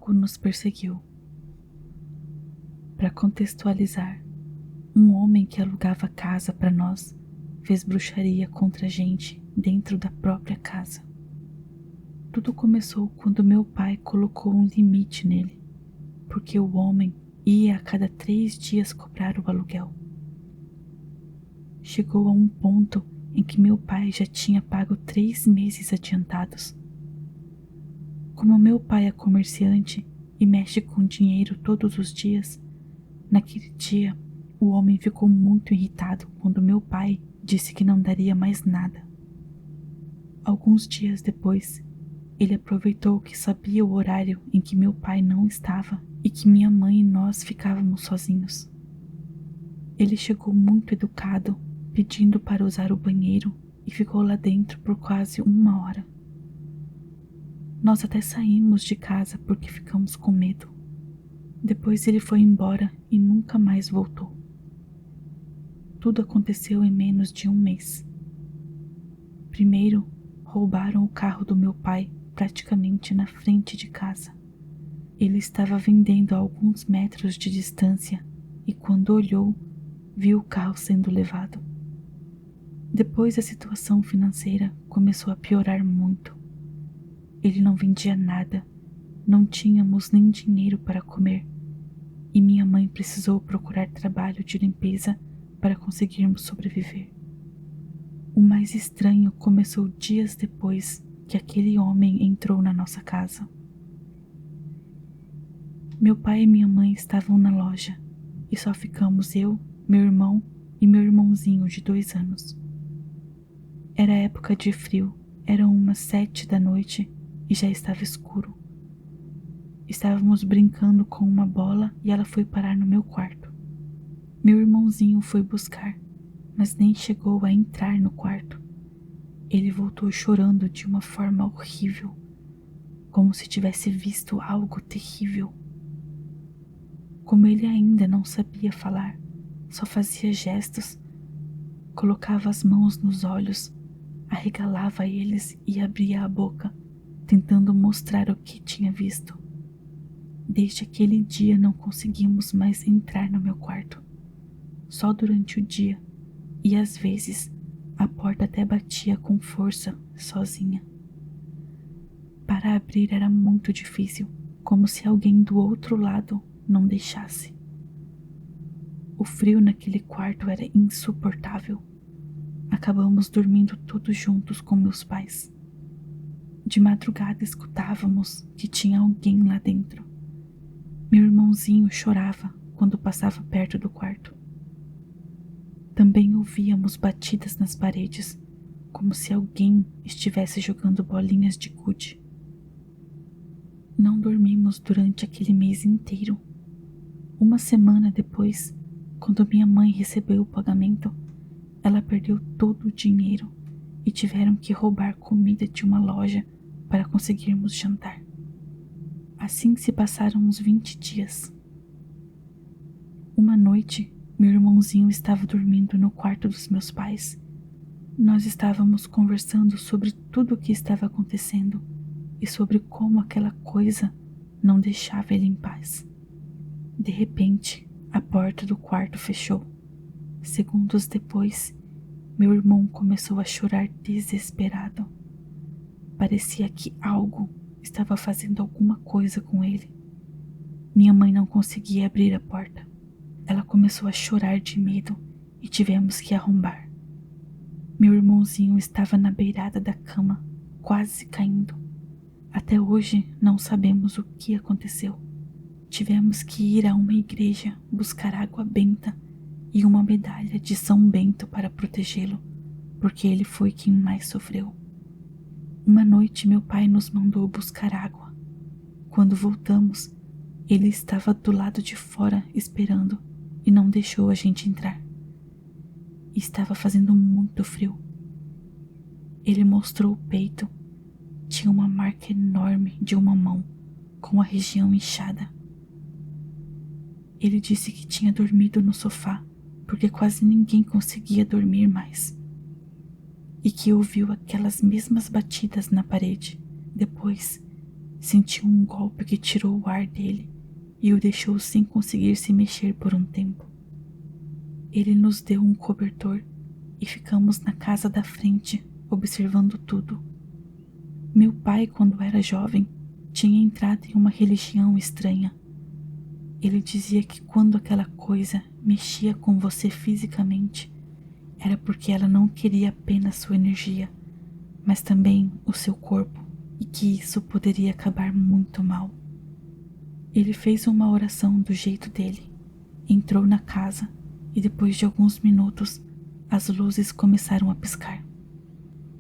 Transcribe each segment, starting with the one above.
algo nos perseguiu. Para contextualizar, um homem que alugava casa para nós fez bruxaria contra a gente dentro da própria casa. Tudo começou quando meu pai colocou um limite nele, porque o homem ia a cada 3 dias cobrar o aluguel. Chegou a um ponto em que meu pai já tinha pago 3 meses adiantados. Como meu pai é comerciante e mexe com dinheiro todos os dias, naquele dia o homem ficou muito irritado quando meu pai disse que não daria mais nada. Alguns dias depois, ele aproveitou que sabia o horário em que meu pai não estava e que minha mãe e nós ficávamos sozinhos. Ele chegou muito educado, pedindo para usar o banheiro e ficou lá dentro por quase 1 hora. Nós até saímos de casa porque ficamos com medo. Depois ele foi embora e nunca mais voltou. Tudo aconteceu em menos de 1 mês. Primeiro, roubaram o carro do meu pai praticamente na frente de casa. Ele estava vendendo a alguns metros de distância e quando olhou, viu o carro sendo levado. Depois a situação financeira começou a piorar muito. Ele não vendia nada, não tínhamos nem dinheiro para comer e minha mãe precisou procurar trabalho de limpeza para conseguirmos sobreviver. O mais estranho começou dias depois que aquele homem entrou na nossa casa. Meu pai e minha mãe estavam na loja e só ficamos eu, meu irmão e meu irmãozinho de 2 anos. Era época de frio, eram umas 7 da noite e já estava escuro. Estávamos brincando com uma bola e ela foi parar no meu quarto. Meu irmãozinho foi buscar, mas nem chegou a entrar no quarto. Ele voltou chorando de uma forma horrível, como se tivesse visto algo terrível. Como ele ainda não sabia falar, só fazia gestos, colocava as mãos nos olhos, arregalava eles e abria a boca, tentando mostrar o que tinha visto. Desde aquele dia não conseguimos mais entrar no meu quarto, só durante o dia, e às vezes a porta até batia com força, sozinha. Para abrir era muito difícil, como se alguém do outro lado não deixasse. O frio naquele quarto era insuportável. Acabamos dormindo todos juntos com meus pais. De madrugada escutávamos que tinha alguém lá dentro. Meu irmãozinho chorava quando passava perto do quarto. Também ouvíamos batidas nas paredes, como se alguém estivesse jogando bolinhas de gude. Não dormimos durante aquele mês inteiro. 1 semana depois, quando minha mãe recebeu o pagamento, ela perdeu todo o dinheiro e tiveram que roubar comida de uma loja para conseguirmos jantar. Assim se passaram uns 20 dias. Uma noite, meu irmãozinho estava dormindo no quarto dos meus pais. Nós estávamos conversando sobre tudo o que estava acontecendo e sobre como aquela coisa não deixava ele em paz. De repente, a porta do quarto fechou. Segundos depois, meu irmão começou a chorar desesperado. Parecia que algo estava fazendo alguma coisa com ele. Minha mãe não conseguia abrir a porta. Ela começou a chorar de medo e tivemos que arrombar. Meu irmãozinho estava na beirada da cama, quase caindo. Até hoje não sabemos o que aconteceu. Tivemos que ir a uma igreja buscar água benta e uma medalha de São Bento para protegê-lo, porque ele foi quem mais sofreu. Uma noite meu pai nos mandou buscar água. Quando voltamos, ele estava do lado de fora esperando e não deixou a gente entrar. Estava fazendo muito frio. Ele mostrou o peito. Tinha uma marca enorme de uma mão, com a região inchada. Ele disse que tinha dormido no sofá, porque quase ninguém conseguia dormir mais. E que ouviu aquelas mesmas batidas na parede. Depois, Sentiu um golpe que tirou o ar dele e o deixou sem conseguir se mexer por um tempo. Ele nos deu um cobertor e ficamos na casa da frente, observando tudo. Meu pai, quando era jovem, tinha entrado em uma religião estranha. Ele dizia que quando aquela coisa mexia com você fisicamente, era porque ela não queria apenas sua energia, mas também o seu corpo, e que isso poderia acabar muito mal. Ele fez uma oração do jeito dele, entrou na casa e depois de alguns minutos as luzes começaram a piscar.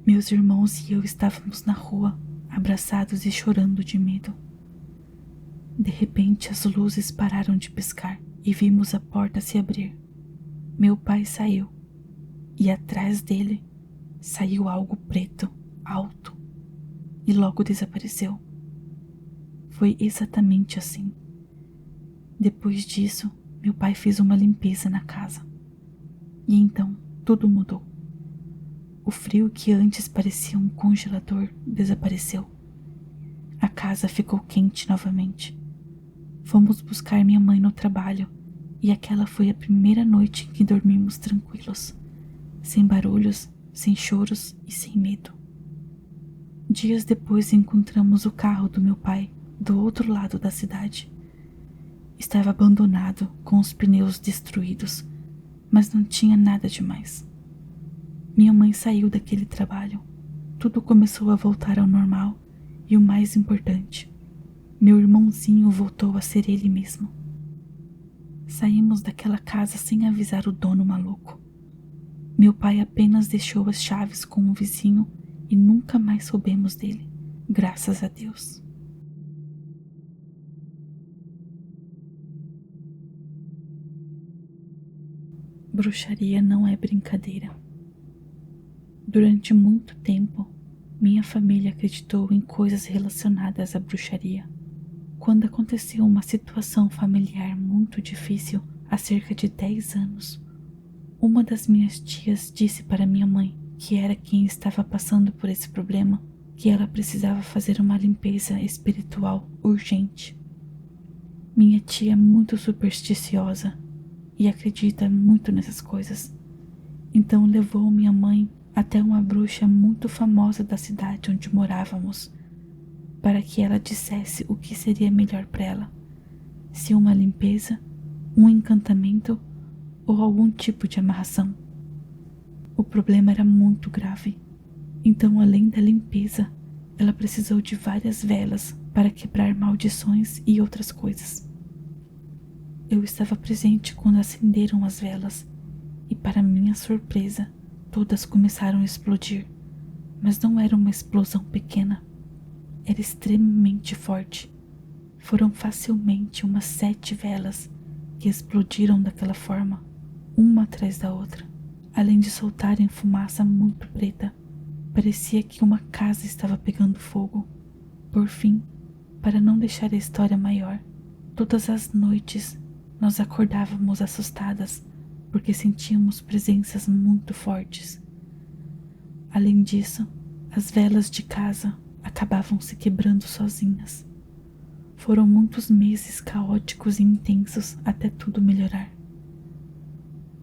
Meus irmãos e eu estávamos na rua, abraçados e chorando de medo. De repente as luzes pararam de piscar e vimos a porta se abrir. Meu pai saiu e atrás dele saiu algo preto, alto, e logo desapareceu. Foi exatamente assim. Depois disso, meu pai fez uma limpeza na casa. E então tudo mudou. O frio que antes parecia um congelador desapareceu. A casa ficou quente novamente. Fomos buscar minha mãe no trabalho e aquela foi a primeira noite em que dormimos tranquilos, sem barulhos, sem choros e sem medo. Dias depois encontramos o carro do meu pai do outro lado da cidade. Estava abandonado, com os pneus destruídos, mas não tinha nada demais. Minha mãe saiu daquele trabalho. Tudo começou a voltar ao normal e o mais importante, meu irmãozinho voltou a ser ele mesmo. Saímos daquela casa sem avisar o dono maluco. Meu pai apenas deixou as chaves com um vizinho e nunca mais soubemos dele, graças a Deus. Bruxaria não é brincadeira. Durante muito tempo, minha família acreditou em coisas relacionadas à bruxaria. Quando aconteceu uma situação familiar muito difícil há cerca de 10 anos, uma das minhas tias disse para minha mãe, que era quem estava passando por esse problema, que ela precisava fazer uma limpeza espiritual urgente. Minha tia é muito supersticiosa e acredita muito nessas coisas. Então levou minha mãe até uma bruxa muito famosa da cidade onde morávamos, para que ela dissesse o que seria melhor para ela, se uma limpeza, um encantamento ou algum tipo de amarração. O problema era muito grave, então além da limpeza, ela precisou de várias velas para quebrar maldições e outras coisas. Eu estava presente quando acenderam as velas e, para minha surpresa, todas começaram a explodir, mas não era uma explosão pequena, era extremamente forte. Foram facilmente umas 7 velas que explodiram daquela forma, uma atrás da outra, além de soltarem fumaça muito preta. Parecia que uma casa estava pegando fogo. Por fim, para não deixar a história maior, todas as noites nós acordávamos assustadas porque sentíamos presenças muito fortes. Além disso, as velas de casa acabavam se quebrando sozinhas. Foram muitos meses caóticos e intensos até tudo melhorar.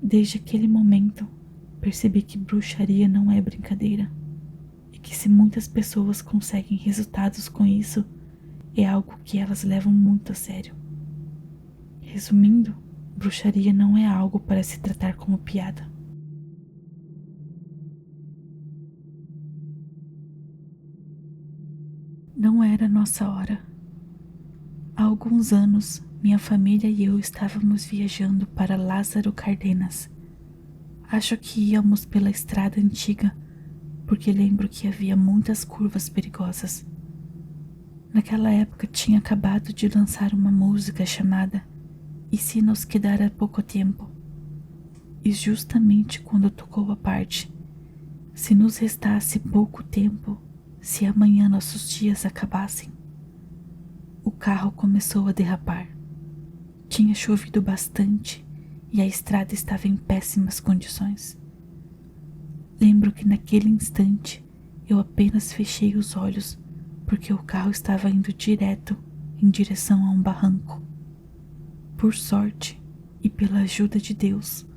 Desde aquele momento, percebi que bruxaria não é brincadeira e que se muitas pessoas conseguem resultados com isso, é algo que elas levam muito a sério. Resumindo, bruxaria não é algo para se tratar como piada. Não era nossa hora. Há alguns anos, minha família e eu estávamos viajando para Lázaro Cárdenas. Acho que íamos pela estrada antiga, porque lembro que havia muitas curvas perigosas. Naquela época tinha acabado de lançar uma música chamada E se nos quedara pouco tempo. E justamente quando tocou a parte Se nos restasse pouco tempo, se amanhã nossos dias acabassem, o carro começou a derrapar. Tinha chovido bastante e a estrada estava em péssimas condições. Lembro que naquele instante eu apenas fechei os olhos porque o carro estava indo direto em direção a um barranco. Por sorte e pela ajuda de Deus,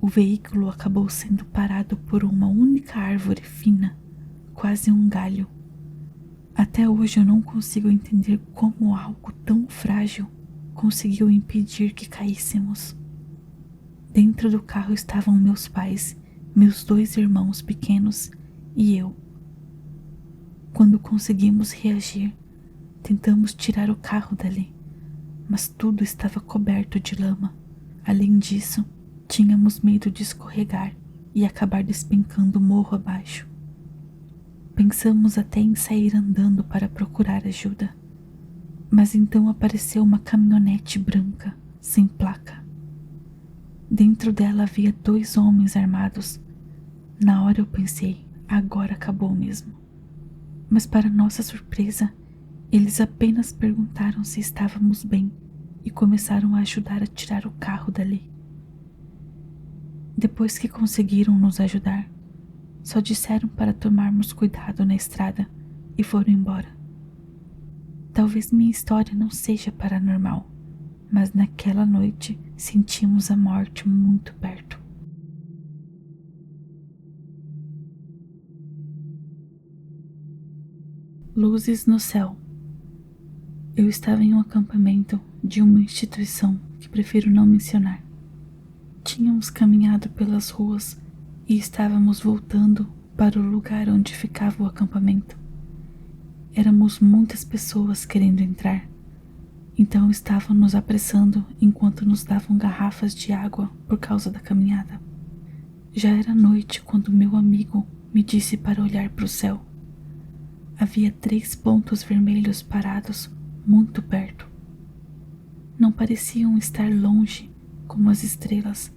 o veículo acabou sendo parado por uma única árvore fina, quase um galho. Até hoje eu não consigo entender como algo tão frágil conseguiu impedir que caíssemos. Dentro do carro estavam meus pais, meus 2 irmãos pequenos e eu. Quando conseguimos reagir, tentamos tirar o carro dali, mas tudo estava coberto de lama. Além disso, tínhamos medo de escorregar e acabar despencando morro abaixo. Pensamos até em sair andando para procurar ajuda, mas então apareceu uma caminhonete branca, sem placa. Dentro dela havia 2 homens armados. Na hora eu pensei, agora acabou mesmo. Mas para nossa surpresa, eles apenas perguntaram se estávamos bem e começaram a ajudar a tirar o carro dali. Depois que conseguiram nos ajudar, só disseram para tomarmos cuidado na estrada e foram embora. Talvez minha história não seja paranormal, mas naquela noite sentimos a morte muito perto. Luzes no céu. Eu estava em um acampamento de uma instituição que prefiro não mencionar. Tínhamos caminhado pelas ruas e estávamos voltando para o lugar onde ficava o acampamento. Éramos muitas pessoas querendo entrar, então estavam nos apressando enquanto nos davam garrafas de água por causa da caminhada. Já era noite quando meu amigo me disse para olhar para o céu. Havia 3 pontos vermelhos parados muito perto. Não pareciam estar longe como as estrelas,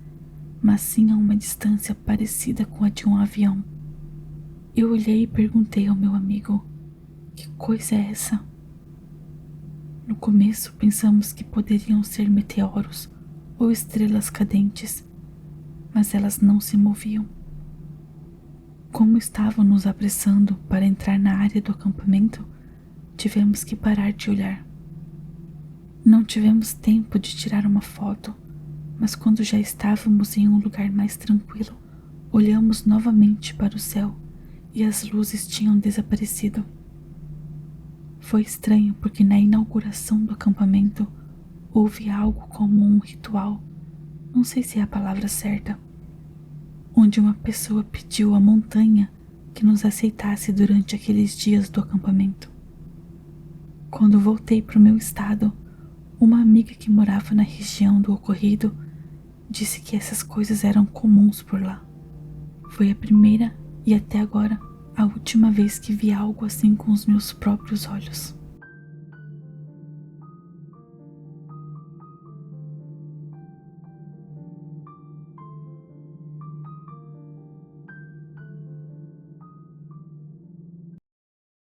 mas sim a uma distância parecida com a de um avião. Eu olhei e perguntei ao meu amigo: que coisa é essa? No começo pensamos que poderiam ser meteoros ou estrelas cadentes, mas elas não se moviam. Como estavam nos apressando para entrar na área do acampamento, tivemos que parar de olhar. Não tivemos tempo de tirar uma foto, mas quando já estávamos em um lugar mais tranquilo, olhamos novamente para o céu e as luzes tinham desaparecido. Foi estranho porque na inauguração do acampamento houve algo como um ritual, não sei se é a palavra certa, onde uma pessoa pediu à montanha que nos aceitasse durante aqueles dias do acampamento. Quando voltei para o meu estado, uma amiga que morava na região do ocorrido disse que essas coisas eram comuns por lá. Foi a primeira e até agora a última vez que vi algo assim com os meus próprios olhos.